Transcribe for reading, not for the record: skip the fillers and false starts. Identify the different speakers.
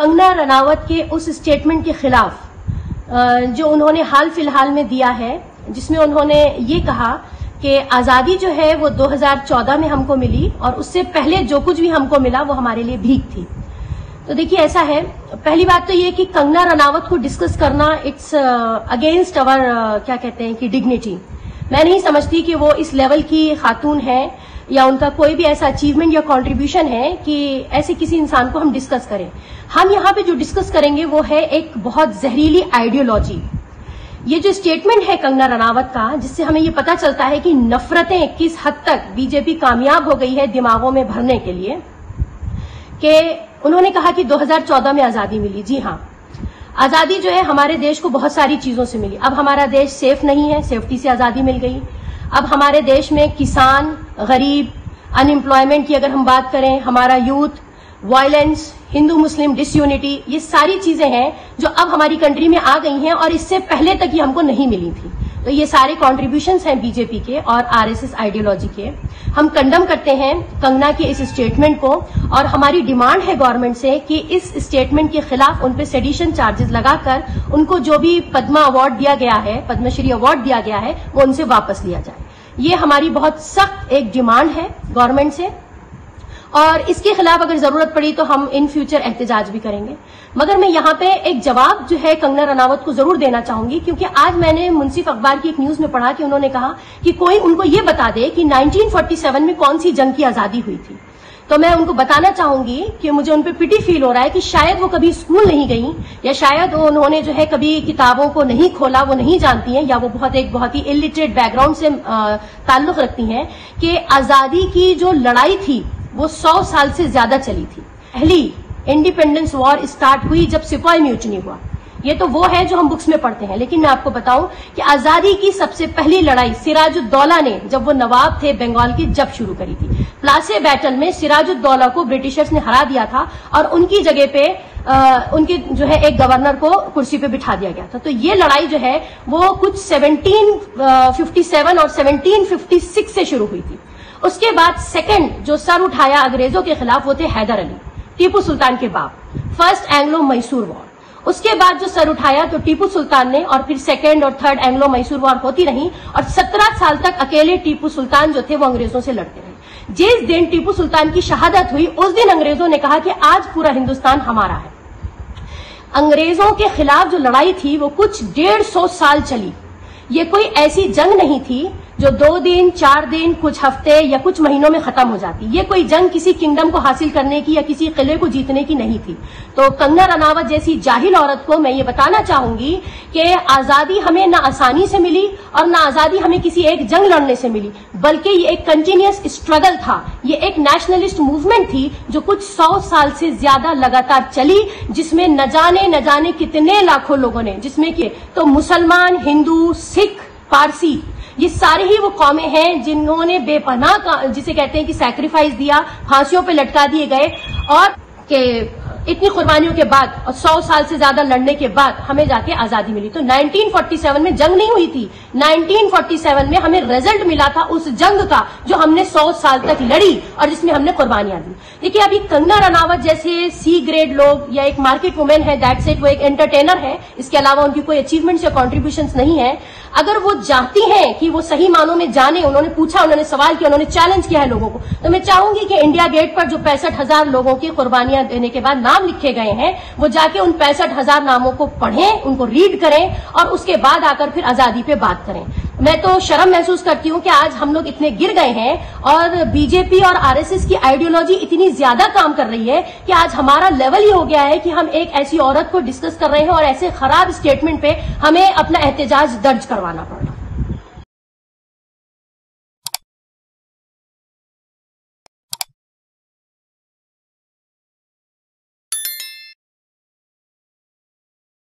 Speaker 1: कंगना रनावत के उस स्टेटमेंट के खिलाफ जो उन्होंने हाल फिलहाल में दिया है, जिसमें उन्होंने ये कहा कि आजादी जो है वो 2014 में हमको मिली और उससे पहले जो कुछ भी हमको मिला वो हमारे लिए भीख थी। तो देखिए ऐसा है, पहली बात तो ये कि कंगना रनावत को डिस्कस करना इट्स अगेंस्ट अवर क्या कहते हैं कि डिग्निटी। मैं नहीं समझती कि वो इस लेवल की खातून है या उनका कोई भी ऐसा अचीवमेंट या कंट्रीब्यूशन है कि ऐसे किसी इंसान को हम डिस्कस करें। हम यहाँ पे जो डिस्कस करेंगे वो है एक बहुत जहरीली आइडियोलॉजी। ये जो स्टेटमेंट है कंगना रनावत का, जिससे हमें ये पता चलता है कि नफरतें किस हद तक बीजेपी कामयाब हो गई है दिमागों में भरने के लिए, कि उन्होंने कहा कि 2014 में आजादी मिली। जी हाँ, आजादी जो है हमारे देश को बहुत सारी चीजों से मिली। अब हमारा देश सेफ नहीं है, सेफ्टी से आजादी मिल गई। अब हमारे देश में किसान, गरीब, अनएम्प्लॉयमेंट की अगर हम बात करें, हमारा यूथ, वायलेंस, हिंदू मुस्लिम डिसयूनिटी, ये सारी चीजें हैं जो अब हमारी कंट्री में आ गई हैं और इससे पहले तक ये हमको नहीं मिली थी। तो ये सारे कॉन्ट्रीब्यूशंस हैं बीजेपी के और आरएसएस आइडियोलॉजी के। हम कंडम करते हैं कंगना के इस स्टेटमेंट को और हमारी डिमांड है गवर्नमेंट से कि इस स्टेटमेंट के खिलाफ उन पे सेडिशन चार्जेस लगाकर उनको जो भी पद्मा अवार्ड दिया गया है, पद्मश्री अवार्ड दिया गया है, वो उनसे वापस लिया जाए। ये हमारी बहुत सख्त एक डिमांड है गवर्नमेंट से और इसके खिलाफ अगर जरूरत पड़ी तो हम इन फ्यूचर एहतजाज भी करेंगे। मगर मैं यहाँ पे एक जवाब जो है कंगना रनावत को जरूर देना चाहूंगी, क्योंकि आज मैंने मुंसिफ अखबार की एक न्यूज में पढ़ा कि उन्होंने कहा कि कोई उनको ये बता दे कि 1947 में कौन सी जंग की आजादी हुई थी। तो मैं उनको बताना चाहूंगी कि मुझे उन पे पिटी फील हो रहा है कि शायद वो कभी स्कूल नहीं गई या शायद उन्होंने जो है कभी किताबों को नहीं खोला, वो नहीं जानती हैं, या वो बहुत ही इलिटरेट बैकग्राउंड से ताल्लुक रखती हैं कि आजादी की जो लड़ाई थी वो 100 साल से ज्यादा चली थी। पहली इंडिपेंडेंस वॉर स्टार्ट हुई जब सिपाही म्यूटनी हुआ। ये तो वो है जो हम बुक्स में पढ़ते हैं, लेकिन मैं आपको बताऊं कि आजादी की सबसे पहली लड़ाई सिराजुद्दौला ने, जब वो नवाब थे बंगाल की, जब शुरू करी थी। प्लासी बैटल में सिराजुद्दौला को ब्रिटिशर्स ने हरा दिया था और उनकी जगह पे उनके जो है एक गवर्नर को कुर्सी पे बिठा दिया गया था। तो ये लड़ाई जो है वो कुछ 1757 और 1756 से शुरू हुई थी। उसके बाद सेकंड जो सर उठाया अंग्रेजों के खिलाफ वो थे हैदर अली, टीपू सुल्तान के बाप, फर्स्ट एंग्लो मैसूर वॉर। उसके बाद जो सर उठाया तो टीपू सुल्तान ने, और फिर सेकंड और थर्ड एंग्लो मैसूर वॉर होती रही और 17 साल तक अकेले टीपू सुल्तान जो थे वो अंग्रेजों से लड़ते रहे। जिस दिन टीपू सुल्तान की शहादत हुई उस दिन अंग्रेजों ने कहा कि आज पूरा हिंदुस्तान हमारा है। अंग्रेजों के खिलाफ जो लड़ाई थी वो कुछ 150 साल चली। ये कोई ऐसी जंग नहीं थी जो 2 दिन, 4 दिन, कुछ हफ्ते या कुछ महीनों में खत्म हो जाती। ये कोई जंग किसी किंगडम को हासिल करने की या किसी किले को जीतने की नहीं थी। तो कंगना रनावत जैसी जाहिल औरत को मैं ये बताना चाहूंगी कि आजादी हमें ना आसानी से मिली और ना आजादी हमें किसी एक जंग लड़ने से मिली, बल्कि ये एक कंटिन्यूअस स्ट्रगल था। ये एक नेशनलिस्ट मूवमेंट थी जो कुछ 100 साल से ज्यादा लगातार चली, जिसमें न जाने कितने लाखों लोगों ने, जिसमें कि तो मुसलमान, हिंदू, सिख, पारसी, ये सारे ही वो कौमें हैं जिन्होंने बेपनाह जिसे कहते हैं कि सैक्रिफाइस दिया, फांसियों पे लटका दिए गए और के इतनी कुर्बानियों के बाद और 100 साल से ज्यादा लड़ने के बाद हमें जाके आजादी मिली। तो 1947 में जंग नहीं हुई थी, 1947 में हमें रिजल्ट मिला था उस जंग का जो हमने 100 साल तक लड़ी और जिसमें हमने कुर्बानियां दी। देखिए अभी कंगना रनावत जैसे सी ग्रेड लोग या एक मार्केट वुमेन है, दैट्स इट, वो एक एंटरटेनर है, इसके अलावा उनकी कोई अचीवमेंट्स या कॉन्ट्रीब्यूशंस नहीं है। अगर वो चाहती हैं कि वो सही मानों में जाने, उन्होंने पूछा, उन्होंने सवाल किया, उन्होंने चैलेंज किया है लोगों को, तो मैं चाहूंगी कि इंडिया गेट पर जो 65,000 लोगों की कुर्बानियां देने के बाद नाम लिखे गए हैं वो जाके उन 65,000 नामों को पढ़ें, उनको रीड करें और उसके बाद आकर फिर आजादी पे बात करें। मैं तो शर्म महसूस करती हूं कि आज हम लोग इतने गिर गए हैं और बीजेपी और आरएसएस की आइडियोलॉजी इतनी ज्यादा काम कर रही है कि आज हमारा लेवल ही हो गया है कि हम एक ऐसी औरत को डिस्कस कर रहे हैं और ऐसे खराब स्टेटमेंट पे हमें अपना एहतजाज दर्ज करवाना पड़ रहा है।